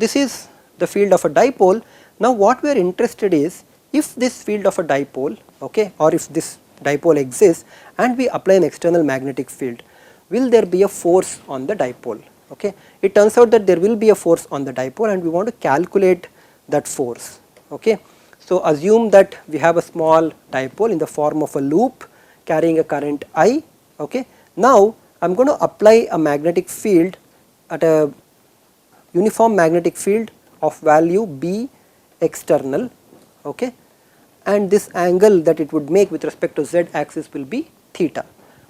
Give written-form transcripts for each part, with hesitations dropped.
this is the field of a dipole. Now what we are interested is, if this field of a dipole, okay, or if this dipole exists and we apply an external magnetic field, will there be a force on the dipole? Okay. It turns out that there will be a force on the dipole and we want to calculate that force. Okay. So assume that we have a small dipole in the form of a loop carrying a current I. Okay. Now I am going to apply a magnetic field at a uniform magnetic field of value B external, okay, and this angle that it would make with respect to z axis will be theta.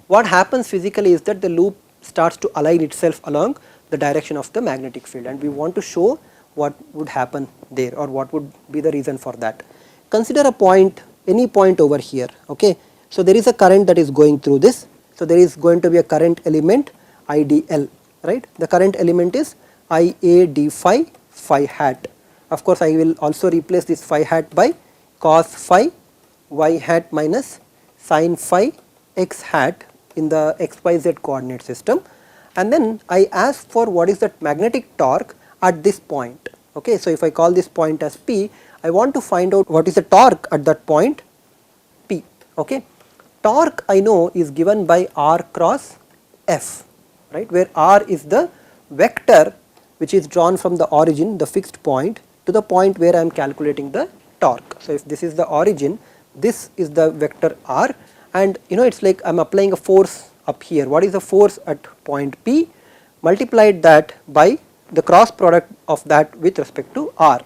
What happens physically is that the loop starts to align itself along the direction of the magnetic field, and we want to show what would happen there or what would be the reason for that. Consider a point, any point over here, okay. So there is a current that is going through this, so there is going to be a current element IDL, right. The current element is IA d phi hat. Of course, I will also replace this phi hat by cos phi y hat minus sin phi x hat in the xyz coordinate system, and then I ask for what is the magnetic torque at this point. Okay, so if I call this point as P, I want to find out what is the torque at that point P. Okay, torque I know is given by R cross F, right, where R is the vector which is drawn from the origin, the fixed point, to the point where I am calculating the torque. So if this is the origin, this is the vector R, and you know, it's like I am applying a force up here. What is the force at point P? Multiplied that by the cross product of that with respect to R,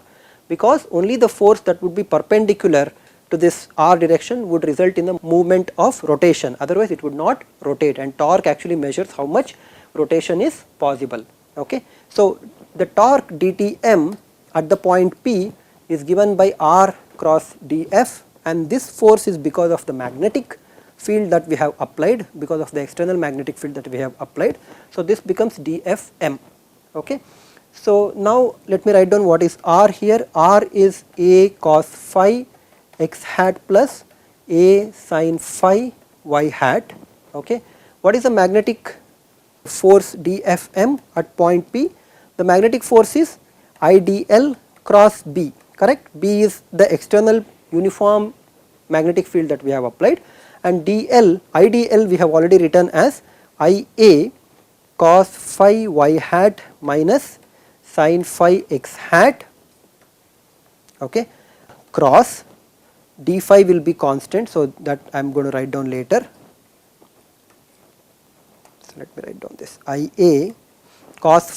because only the force that would be perpendicular to this R direction would result in the movement of rotation, otherwise it would not rotate, and torque actually measures how much rotation is possible. Okay. So the torque dTm at the point P is given by R cross dF, and this force is because of the magnetic field that we have applied, because of the external magnetic field that we have applied. So this becomes dFm. Okay. So now let me write down what is R here. R is A cos phi x hat plus A sin phi y hat. Okay. What is the magnetic force dFm at point P? The magnetic force is IDL cross B, correct. B is the external uniform magnetic field that we have applied, and IDL we have already written as IA cos phi y hat minus sin phi x hat, okay, cross d phi will be constant, so that I am going to write down later. So let me write down this IA cos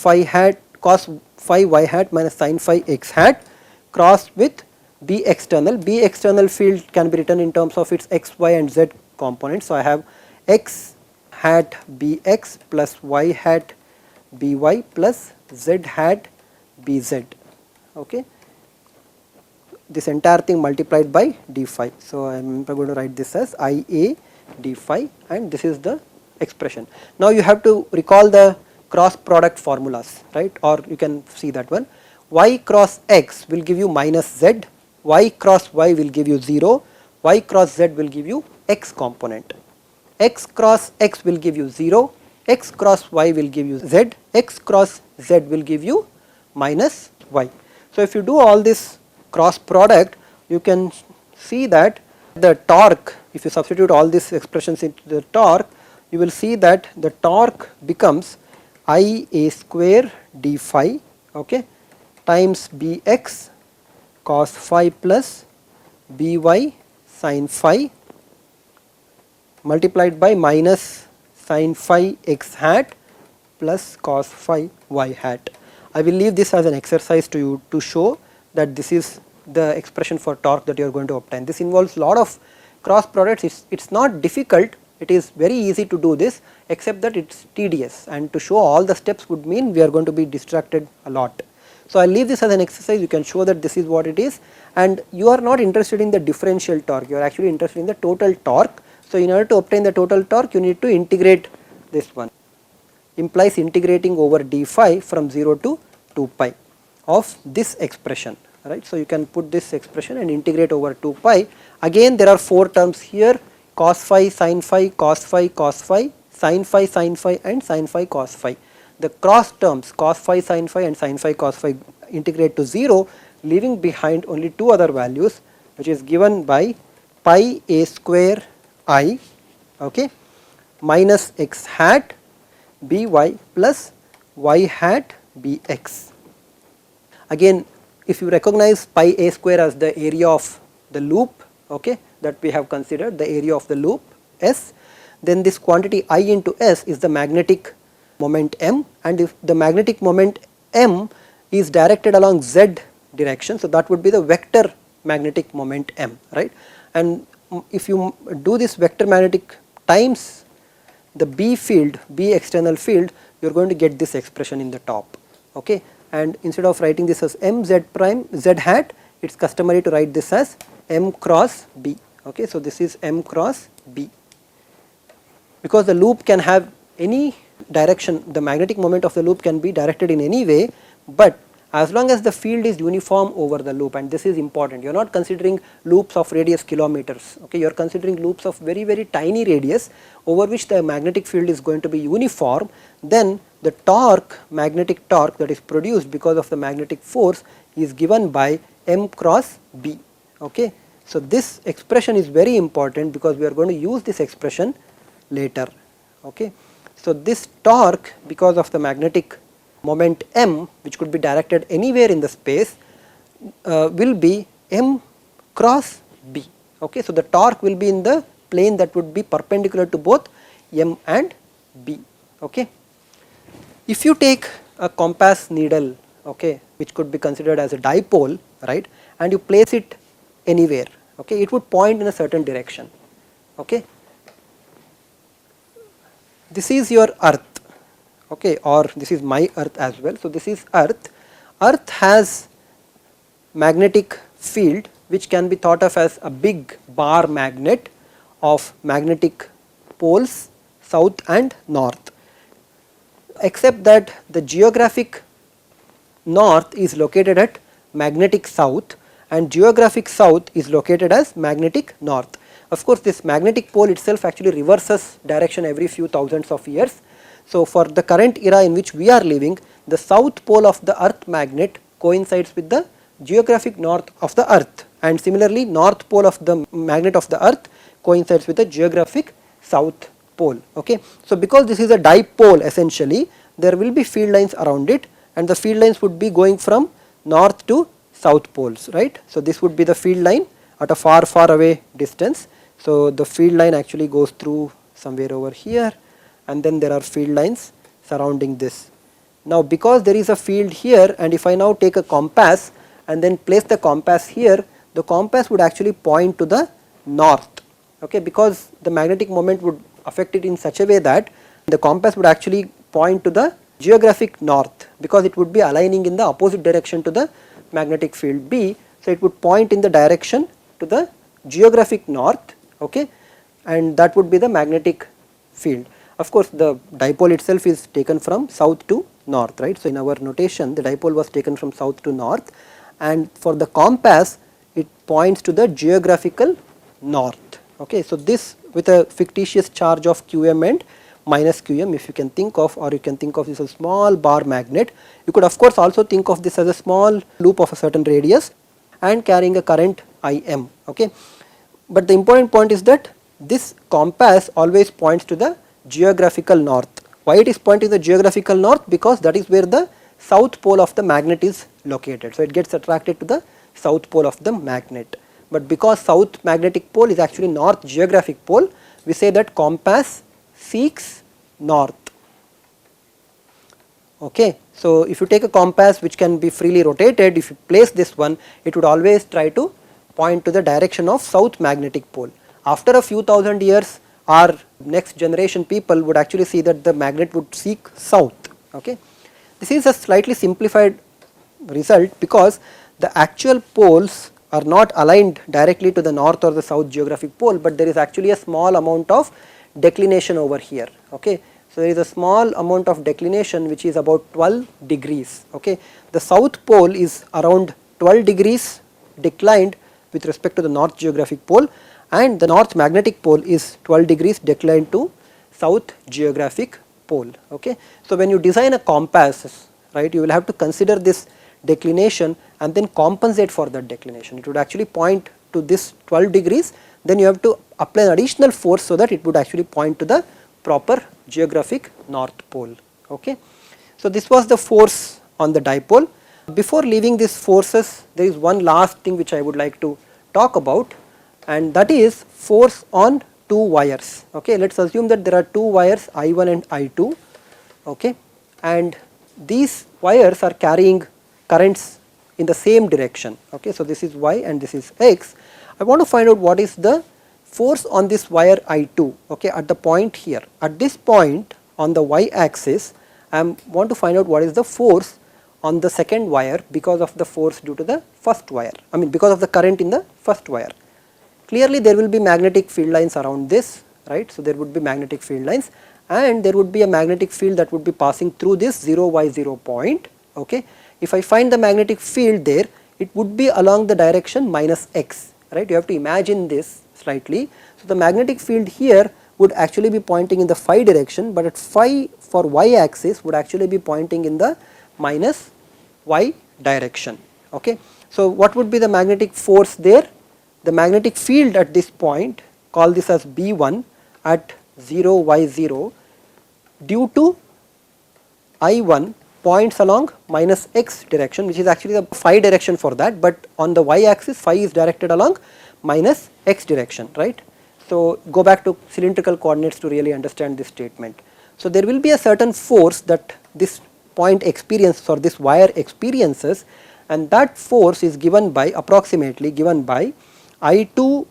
phi y hat minus sin phi x hat cross with B external field can be written in terms of its x, y and z components. So I have x hat Bx plus y hat By plus z hat Bz. Okay. This entire thing multiplied by d phi. So I am going to write this as Ia d phi, and this is the expression. Now you have to recall the cross product formulas, right, or you can see that one. Y cross x will give you minus z, y cross y will give you 0, y cross z will give you x component, x cross x will give you 0, x cross y will give you z, x cross z will give you minus y. So if you do all this cross product, you can see that the torque, if you substitute all these expressions into the torque, you will see that the torque becomes Ia square d phi, okay, times Bx cos phi plus By sin phi multiplied by minus sin phi x hat plus cos phi y hat. I will leave this as an exercise to you to show that this is the expression for torque that you are going to obtain. This involves a lot of cross products. It's not difficult, it is very easy to do this, except that it's tedious, and to show all the steps would mean we are going to be distracted a lot. So I will leave this as an exercise. You can show that this is what it is, and you are not interested in the differential torque, you are actually interested in the total torque. So in order to obtain the total torque, you need to integrate this one, implies integrating over d phi from 0 to 2 pi of this expression, right. So you can put this expression and integrate over 2 pi. Again there are 4 terms here, cos phi, sin phi, cos phi, cos phi, sin phi and sin phi cos phi. The cross terms cos phi, sin phi and sin phi cos phi integrate to 0, leaving behind only two other values, which is given by pi a square I, okay, minus x hat by plus y hat bx. Again, if you recognize pi a square as the area of the loop, okay, that we have considered, the area of the loop S, then this quantity I into S is the magnetic moment m, and if the magnetic moment m is directed along z direction, so that would be the vector magnetic moment m, right. And if you do this vector magnetic times the B field, B external field, you are going to get this expression in the top, okay. And instead of writing this as mz prime z hat, it is customary to write this as m cross B, okay. So this is m cross B, because the loop can have any direction, the magnetic moment of the loop can be directed in any way, but as long as the field is uniform over the loop, and this is important, you are not considering loops of radius kilometers, okay, you are considering loops of very very tiny radius over which the magnetic field is going to be uniform, then the torque, magnetic torque that is produced because of the magnetic force is given by m cross B, okay. So this expression is very important because we are going to use this expression later, okay. So this torque, because of the magnetic moment m, which could be directed anywhere in the space, will be m cross B, okay. So the torque will be in the plane that would be perpendicular to both m and B, okay. If you take a compass needle, okay, which could be considered as a dipole, right, and you place it anywhere, okay, it would point in a certain direction, okay. This is your earth, okay, or this is my earth as well. So this is earth. Earth has magnetic field which can be thought of as a big bar magnet of magnetic poles south and north, except that the geographic north is located at magnetic south and geographic south is located as magnetic north. Of course, this magnetic pole itself actually reverses direction every few thousands of years. So for the current era in which we are living, the south pole of the earth magnet coincides with the geographic north of the earth, and similarly north pole of the magnet of the earth coincides with the geographic south pole, okay. So because this is a dipole, essentially there will be field lines around it, and the field lines would be going from north to south poles, right. So this would be the field line at a far away distance. So the field line actually goes through somewhere over here, and then there are field lines surrounding this. Now because there is a field here, and if I now take a compass and then place the compass here, the compass would actually point to the north, okay, because the magnetic moment would affect it in such a way that the compass would actually point to the geographic north, because it would be aligning in the opposite direction to the magnetic field B. So it would point in the direction to the geographic north, okay, and that would be the magnetic field. Of course, the dipole itself is taken from south to north, right. So in our notation the dipole was taken from south to north, and for the compass it points to the geographical north, okay. So this with a fictitious charge of qm and minus qm, if you can think of, or you can think of this as a small bar magnet. You could of course also think of this as a small loop of a certain radius and carrying a current Im, okay. But the important point is that this compass always points to the geographical north. Why it is pointing to the geographical north? Because that is where the south pole of the magnet is located. So it gets attracted to the south pole of the magnet. But because south magnetic pole is actually north geographic pole, we say that compass seeks north, okay. So if you take a compass which can be freely rotated, if you place this one, it would always try to point to the direction of south magnetic pole. After a few thousand years, our next generation people would actually see that the magnet would seek south, okay. This is a slightly simplified result because the actual poles are not aligned directly to the north or the south geographic pole, but there is actually a small amount of declination over here, okay. So there is a small amount of declination which is about 12 degrees, okay. The south pole is around 12 degrees declined with respect to the north geographic pole, and the north magnetic pole is 12 degrees declined to south geographic pole, okay. So when you design a compass, right, you will have to consider this declination and then compensate for that declination. It would actually point to this 12 degrees, then you have to apply an additional force so that it would actually point to the proper geographic north pole. Okay. So, this was the force on the dipole. Before leaving these forces, there is one last thing which I would like to talk about, and that is force on two wires. Okay. Let us assume that there are two wires I1 and I2, okay, and these wires are carrying currents in the same direction. Okay. So, this is y and this is x. I want to find out what is the force on this wire I2, okay, at the point here. At this point on the y axis, I want to find out what is the force on the second wire because of the force due to the first wire, I mean because of the current in the first wire. Clearly there will be magnetic field lines around this, right. So, there would be magnetic field lines and there would be a magnetic field that would be passing through this 0y0 point. Okay. If I find the magnetic field there, it would be along the direction minus x, right. You have to imagine this slightly. So, the magnetic field here would actually be pointing in the phi direction, but at phi for y axis would actually be pointing in the minus y direction. Okay. So, what would be the magnetic force there? The magnetic field at this point, call this as B1 at 0y0 due to I1 points along minus x direction, which is actually the phi direction for that, but on the y axis phi is directed along minus x direction, right. So, go back to cylindrical coordinates to really understand this statement. So, there will be a certain force that this point experiences or this wire experiences, and that force is given by approximately given by I2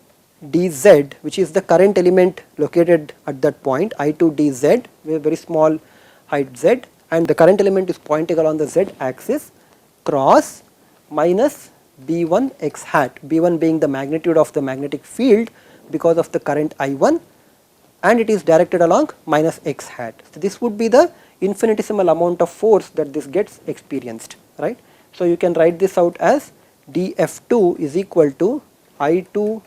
dz, which is the current element located at that point, I2 dz with a very small height z, and the current element is pointing along the z axis cross minus B1 x hat, B1 being the magnitude of the magnetic field because of the current I1, and it is directed along minus x hat. So, this would be the infinitesimal amount of force that this gets experienced, right. So, you can write this out as dF2 is equal to I2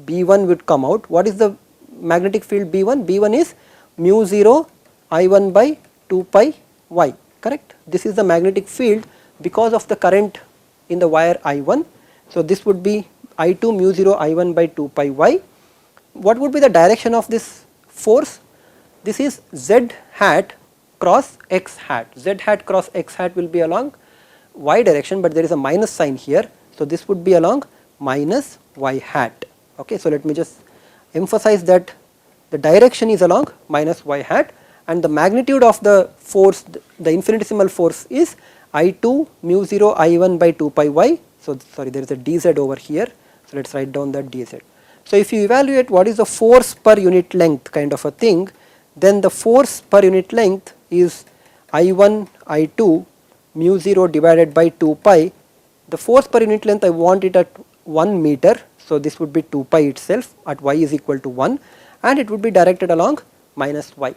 B1 would come out. What is the magnetic field B1? B1 is mu 0 I1 by 2 pi y, correct. This is the magnetic field because of the current in the wire I1. So, this would be I2 mu 0 I1 by 2 pi y. What would be the direction of this force? This is z hat cross x hat. Z hat cross x hat will be along y direction, but there is a minus sign here. So, this would be along minus y hat. Okay. So, let me just emphasize that the direction is along minus y hat, and the magnitude of the force, the infinitesimal force is I2 mu 0 I1 by 2 pi y. So, sorry, there is a dz over here. So, let us write down that dz. So, if you evaluate what is the force per unit length kind of a thing, then the force per unit length is I1 I2 mu 0 divided by 2 pi. The force per unit length I want it at 1 meter. So, this would be 2 pi itself at y is equal to 1, and it would be directed along minus y.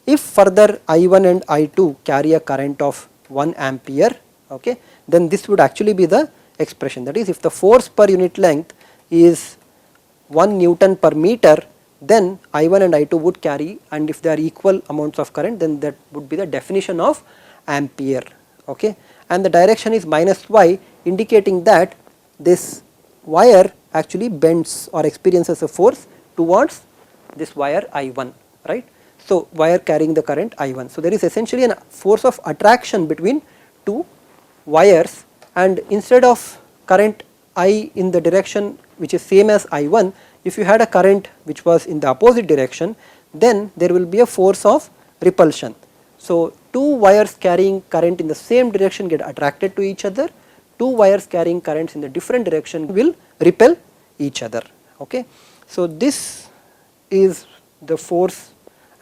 If further I1 and I2 carry a current of 1 ampere, okay, then this would actually be the expression. That is, if the force per unit length is 1 Newton per meter, then I1 and I2 would carry, and if they are equal amounts of current, then that would be the definition of ampere. Okay. And the direction is minus y, indicating that this wire actually bends or experiences a force towards this wire I1, right. So, wire carrying the current I1. So, there is essentially a force of attraction between two wires, and instead of current I in the direction which is same as I1, if you had a current which was in the opposite direction, then there will be a force of repulsion. So, two wires carrying current in the same direction get attracted to each other, two wires carrying currents in the different direction will repel each other. Okay. So, this is the force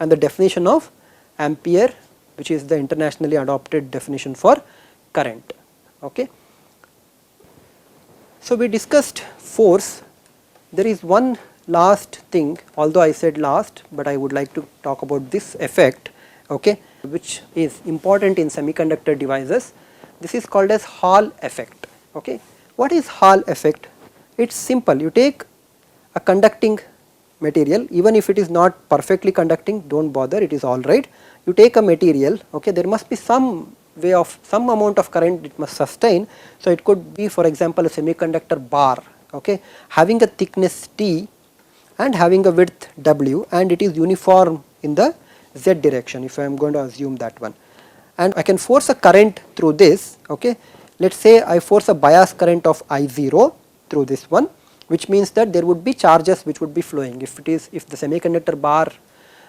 and the definition of ampere, which is the internationally adopted definition for current. Okay. So, we discussed force. There is one last thing, although I said last, but I would like to talk about this effect, okay, which is important in semiconductor devices. This is called as Hall effect. Okay. What is Hall effect? It is simple. You take a conducting material, even if it is not perfectly conducting, do not bother, it is alright. You take a material, okay, there must be some way of some amount of current it must sustain. So it could be, for example, a semiconductor bar, okay, having a thickness T and having a width W, and it is uniform in the Z direction, if I am going to assume that one. And I can force a current through this, okay. Let us say I force a bias current of I0 through this one, which means that there would be charges which would be flowing. If the semiconductor bar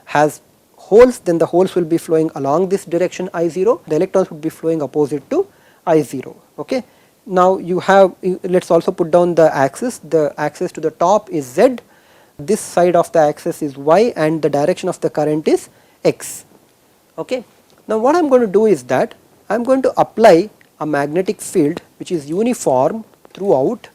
has holes, then the holes will be flowing along this direction I0, the electrons would be flowing opposite to I0, okay. Now you have, let us also put down the axis to the top is Z, this side of the axis is Y, and the direction of the current is X, okay. Now what I am going to do is that I am going to apply a magnetic field which is uniform throughout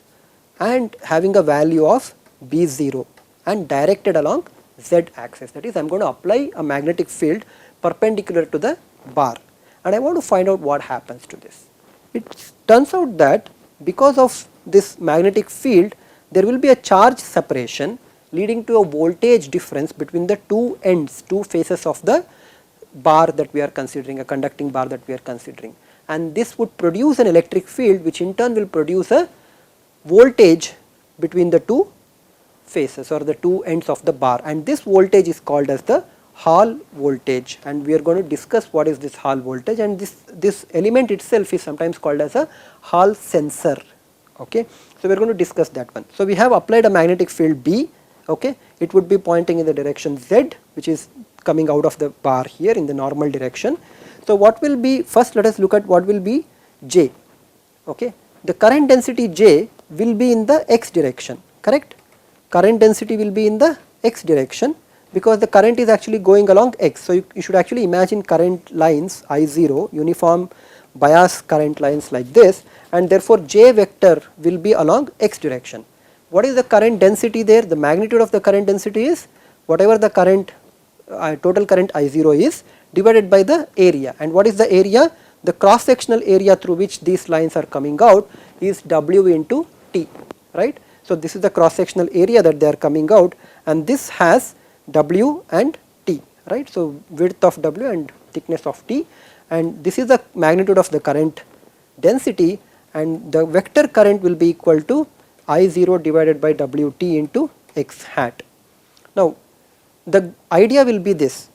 and having a value of B0 and directed along Z axis. That is, I am going to apply a magnetic field perpendicular to the bar, and I want to find out what happens to this. It turns out that because of this magnetic field, there will be a charge separation leading to a voltage difference between the two faces of the bar that we are considering, a conducting bar that we are considering, and this would produce an electric field which in turn will produce a voltage between the two faces or the two ends of the bar, and this voltage is called as the Hall voltage, and we are going to discuss what is this Hall voltage, and this element itself is sometimes called as a Hall sensor, okay. So we are going to discuss that one. So we have applied a magnetic field B, okay, it would be pointing in the direction Z, which is coming out of the bar here in the normal direction. So what will be, first let us look at what will be J, okay. The current density J will be in the X direction, correct. Current density will be in the X direction because the current is actually going along X. So you should actually imagine current lines I0, uniform bias current lines like this, and therefore J vector will be along X direction. What is the current density there? The magnitude of the current density is whatever the current total current I0 is divided by the area. And what is the area? The cross sectional area through which these lines are coming out is W into T, right. So this is the cross sectional area that they are coming out, and this has W and T, right. So width of W and thickness of T, and this is the magnitude of the current density, and the vector current will be equal to I0 divided by Wt into X hat. Now the idea will be this: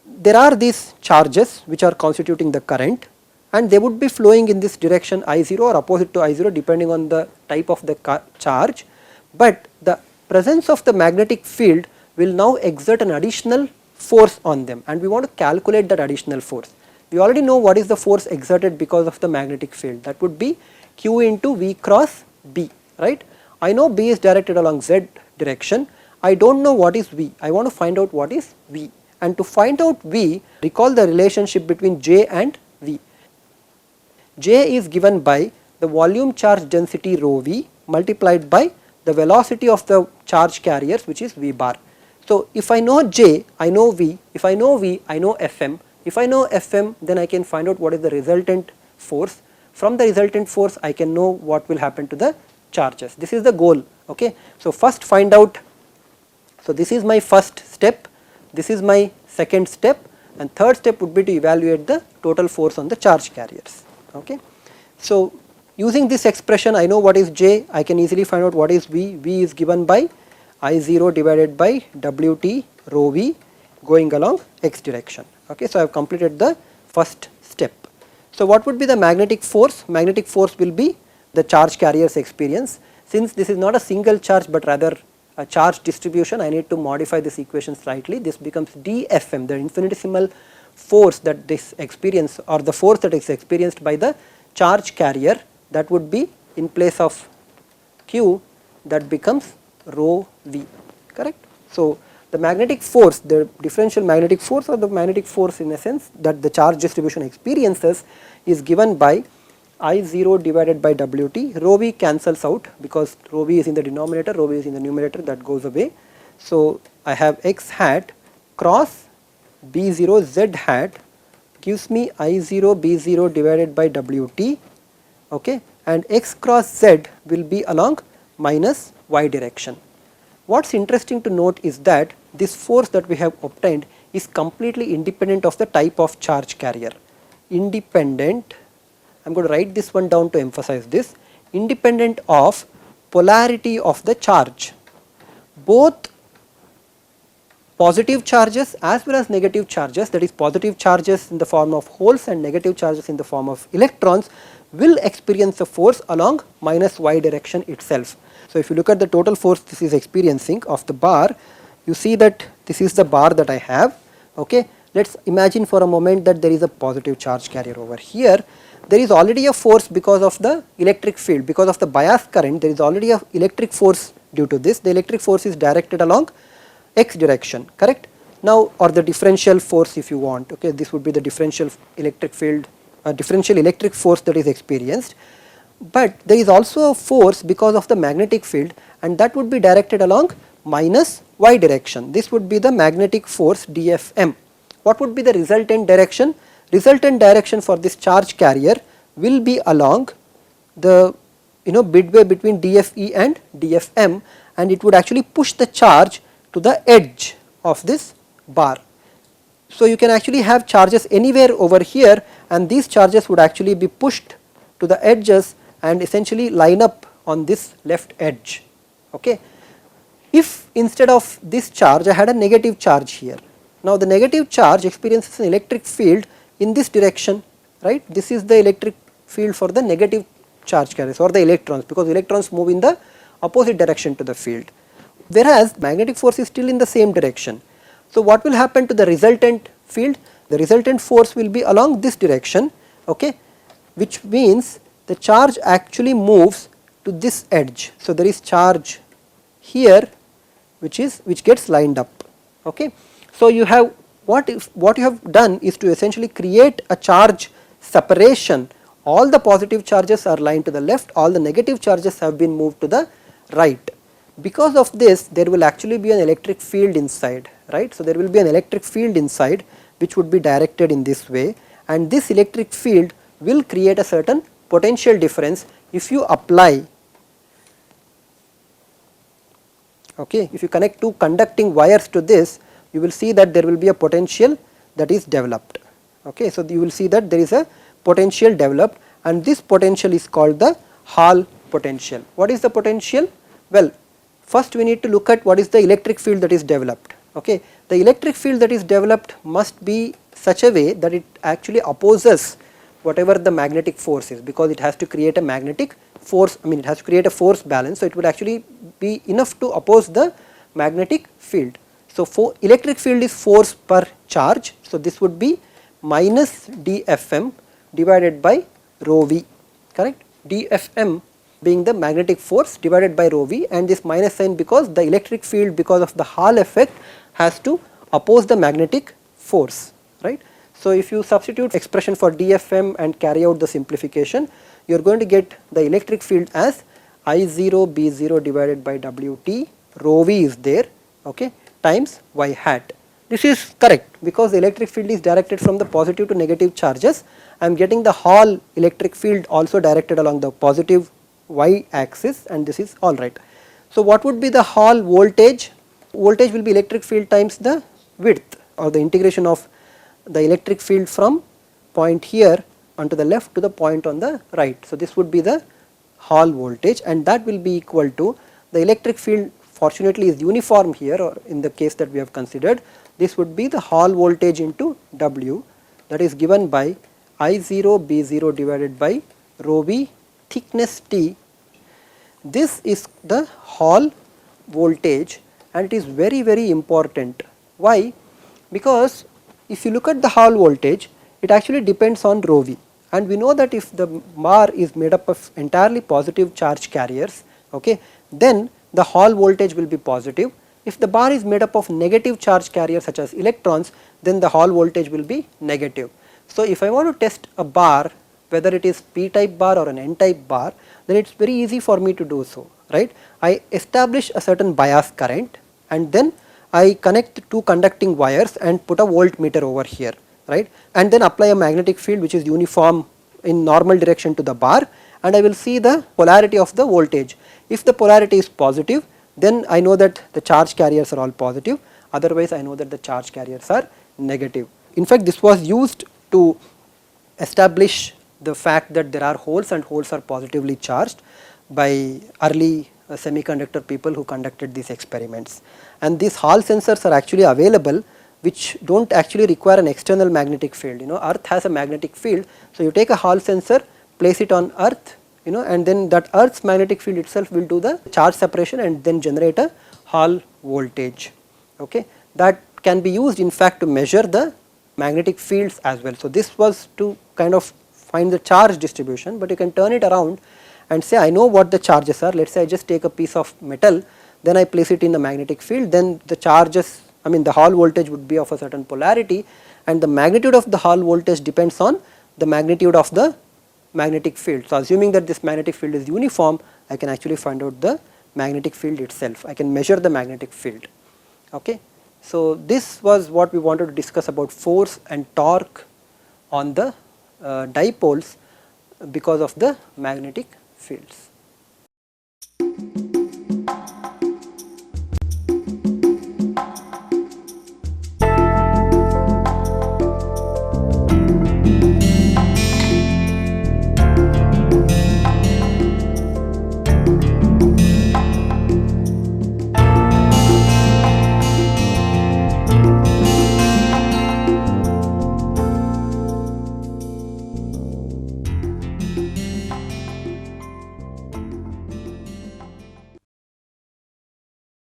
there are these charges which are constituting the current, and they would be flowing in this direction I0 or opposite to I0 depending on the type of the charge, but the presence of the magnetic field will now exert an additional force on them, and we want to calculate that additional force. We already know what is the force exerted because of the magnetic field, that would be Q into V cross B, right. I know B is directed along Z direction, I do not know what is V, I want to find out what is V, and to find out V, recall the relationship between J and V. J is given by the volume charge density rho V multiplied by the velocity of the charge carriers, which is V bar. So if I know J, I know V, if I know V, I know Fm, if I know Fm, then I can find out what is the resultant force. From the resultant force I can know what will happen to the charges. This is the goal, okay. So first find out, so this is my first step, this is my second step, and third step would be to evaluate the total force on the charge carriers, okay. So using this expression, I know what is J, I can easily find out what is V. V is given by I0 divided by Wt rho V going along X direction, okay. So I have completed the first step. So what would be the magnetic force? Magnetic force will be the charge carriers experience. Since this is not a single charge but rather a charge distribution, I need to modify this equation slightly. This becomes dFm, the infinitesimal force that this experience, or the force that is experienced by the charge carrier, that would be in place of Q, that becomes rho V, correct. So the magnetic force, the differential magnetic force, or the magnetic force in a sense that the charge distribution experiences, is given by I0 divided by Wt. Rho V cancels out because rho V is in the denominator, rho V is in the numerator, that goes away. So I have X hat cross B0 Z hat gives me I0 B0 divided by Wt, okay, and X cross Z will be along minus Y direction. What's interesting to note is that this force that we have obtained is completely independent of the type of charge carrier. independent, I am going to write this one down to emphasize this, independent of polarity of the charge. Both positive charges as well as negative charges, that is positive charges in the form of holes and negative charges in the form of electrons, will experience a force along minus y direction itself. So if you look at the total force this is experiencing of the bar, you see that this is the bar that I have. Okay, let us imagine for a moment that there is a positive charge carrier over here. There is already a force because of the electric field, because of the bias current, there is already a electric force due to this. The electric force is directed along x direction, correct? Now, or the differential force if you want, okay, this would be the differential electric field, differential electric force that is experienced. But there is also a force because of the magnetic field, and that would be directed along minus y direction. This would be the magnetic force dFm. What would be the resultant direction? Resultant direction for this charge carrier will be along the midway between dFe and dFm, and it would actually push the charge to the edge of this bar. So you can actually have charges anywhere over here, and these charges would actually be pushed to the edges and essentially line up on this left edge. Okay. If instead of this charge I had a negative charge here, now the negative charge experiences an electric field in this direction, right? This is the electric field for the negative charge carriers or the electrons, because electrons move in the opposite direction to the field, whereas magnetic force is still in the same direction. So what will happen to the resultant field? The resultant force will be along this direction, okay, which means the charge actually moves to this edge. So there is charge here which gets lined up, okay. So you have what you have done is to essentially create a charge separation. All the positive charges are lined to the left, all the negative charges have been moved to the right. Because of this there will actually be an electric field inside, right. So there will be an electric field inside which would be directed in this way, and this electric field will create a certain potential difference if you apply, okay, if you connect two conducting wires to this, you will see that there will be a potential that is developed, okay. So you will see that there is a potential developed, and this potential is called the Hall potential. What is the potential? Well, first we need to look at what is the electric field that is developed, okay. The electric field that is developed must be such a way that it actually opposes whatever the magnetic force is, because it has to create a magnetic force, I mean it has to create a force balance, so it would actually be enough to oppose the magnetic field. So for electric field is force per charge, so this would be minus dFm divided by rho v, correct. dFm being the magnetic force divided by rho v, and this minus sign because the electric field, because of the Hall effect, has to oppose the magnetic force, right. So if you substitute expression for dFm and carry out the simplification, you are going to get the electric field as I0 B0 divided by Wt, rho v is there, okay, times y hat. This is correct because the electric field is directed from the positive to negative charges. I am getting the Hall electric field also directed along the positive y axis, and this is all right. So what would be the Hall voltage? Voltage will be electric field times the width, or the integration of the electric field from point here onto the left to the point on the right. So this would be the Hall voltage, and that will be equal to the electric field, fortunately is uniform here, or in the case that we have considered, this would be the Hall voltage into W, that is given by I0 B0 divided by rho v thickness T. This is the Hall voltage, and it is very important. Why? Because if you look at the Hall voltage, it actually depends on rho v, and we know that if the bar is made up of entirely positive charge carriers, okay, then the Hall voltage will be positive. If the bar is made up of negative charge carriers such as electrons, then the Hall voltage will be negative. So if I want to test a bar, whether it is p type bar or an n type bar, then it is very easy for me to do so, right. I establish a certain bias current, and then I connect two conducting wires and put a voltmeter over here, right, and then apply a magnetic field which is uniform in normal direction to the bar, and I will see the polarity of the voltage. If the polarity is positive, then I know that the charge carriers are all positive, otherwise I know that the charge carriers are negative. In fact, this was used to establish the fact that there are holes and holes are positively charged by early semiconductor people who conducted these experiments. And these Hall sensors are actually available, which do not actually require an external magnetic field. Earth has a magnetic field, so you take a Hall sensor, place it on Earth, and then that Earth's magnetic field itself will do the charge separation and then generate a Hall voltage. Okay, that can be used in fact to measure the magnetic fields as well. So this was to kind of find the charge distribution, but you can turn it around and say, I know what the charges are. Let us say I just take a piece of metal, then I place it in the magnetic field, then the charges, the Hall voltage would be of a certain polarity, and the magnitude of the Hall voltage depends on the magnitude of the magnetic field. So assuming that this magnetic field is uniform, I can actually find out the magnetic field itself. I can measure the magnetic field. Okay. So this was what we wanted to discuss about force and torque on the dipoles because of the magnetic fields.